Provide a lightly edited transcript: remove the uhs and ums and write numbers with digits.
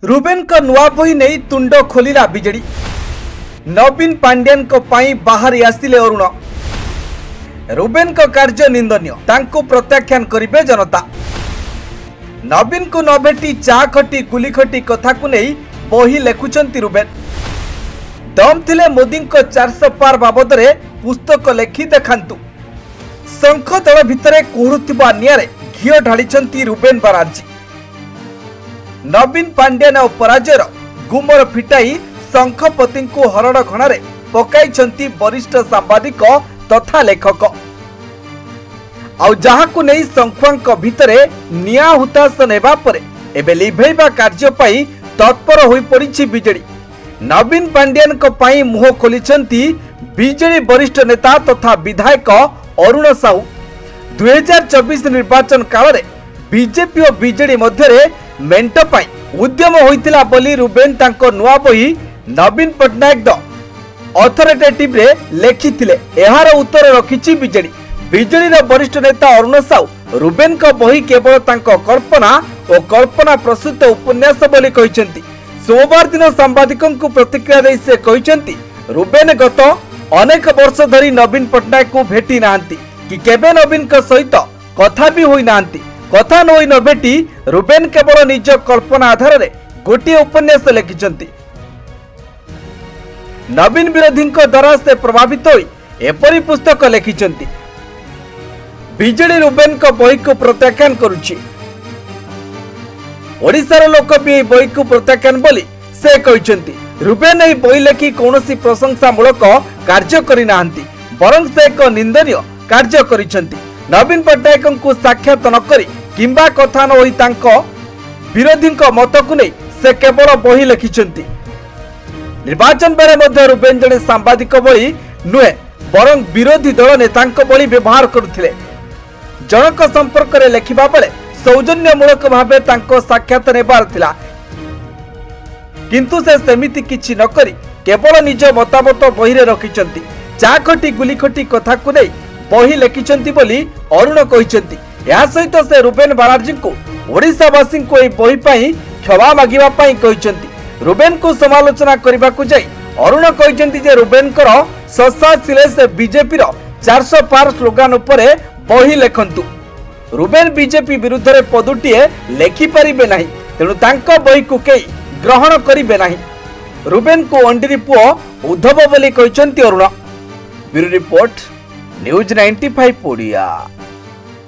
Ruben को नुआ बही नहीं तुंड खोलिला बीजेडी। नवीन पांड्यान को पाई बाहरी आसिले अरुण। रुबेन को कार्य निंदनीय, तांको प्रत्याख्यान करिबे जनता। नवीन को न भेटी चा खटी गुली खटी कथा को नहीं बही लेखुचंती रुबेन। दम थिले मोदी को 400 पार बाबद रे पुस्तक लेखि देखांतु। शंख दल भितरे कुहुरुथिबा नियारे घिओ ढालिचंती रुबेन बाराजी। नवीन पांड्यान और पराजयर गुमर फिटाई शंखपति को हरण घणारे पकाई वरिष्ठ सांबादिक तथा लेखक। आउ जहाकु नहीं शंखुआंक भितरे निया हुतास नेबा परे एबे लिभेइबा कार्य पाई तत्पर होई पड़िछि बीजेडी। नवीन पांड्यान को पाई मुह खोलिचंती बीजेडी वरिष्ठ नेता तथा विधायक अरुण साहू। 2024 निर्वाचन काल रे बीजेपी और बीजेडी मध्यरे मेंट पाई उद्यम होइतिला बोली रुबेन तांको नुआ बही नवीन पट्टनायक द अथॉरिटेटिव रे लेखिथिले। एहार उत्तर रखिछि बीजेडी। बीजेडी रो वरिष्ठ नेता अरुण साहू रुबेन को बही केवल तांको कल्पना और कल्पना प्रसूत उपन्यास बोली कहिसेंती। सोमवार दिन सांबादिकों को प्रतिक्रिया दे से कहिसेंती रुबेन गत अनेक वर्ष धरी नवीन पट्टनायक को भेटी नांती कि केबे नवीन को सहित कथा भी होई नांती। कथा नई न भेटी रुबेन केवल निज कल्पना आधार रे गोटे उपन्यास लिखिचंती। नवीन विरोधी द्वारा से प्रभावित होई एपरी पुस्तक लिखिचंती। बीजेडी रुबेन को बही को प्रत्याख्यान करुछि। ओडिशार लोक भी बही को प्रत्याख्यान बोली से कहिचंती। रुबेन एही बही लेखि कौनसी प्रशंसामूलक कार्य करि नाहंती, बरं से एक निंदनीय कार्य करिसंती। नवीन पट्टनायक को साक्षात न करी किंबा कथा न होई तांको विरोधी मत को नहीं से केवल बही लिखिचंती। निर्वाचन बेले मध्य रुबेन जड़े सांबादिक बड़ी नुहे बरं विरोधी दल नेता बड़ी व्यवहार करुथिले। जनक संपर्क में लेखिबा बेले सौजन्यमूलक भावे तांको साक्षात नेबार थिला, किंतु से सेमिति किछि न करी केवल निज मतामत बही रे रखिचंती। चा खटी गुली खटी कथा को नहीं बही लिखिचंती बोली अरुण कहिचंती। या सहित से रुबेन बाराजी को ओडिशावासी को एही बही पई क्षमा मागिबा पई कहिचंती। रुबेन को समालोचना करबा को जाई अरुण कहिचंती जे रुबेन कर ससा सिले से बीजेपी रो 400 पार स्लोगान उपरे बही लेखंतु। रुबेन बीजेपी विरुद्ध रे पदुटिए लेखि परिबे नाही, तेणु तांको बही को केई ग्रहण करिबे नाही। रुबेन को अंडीरी पुओ उद्धव बोली कहिचंती Arun. Bureau report news 95 Odia.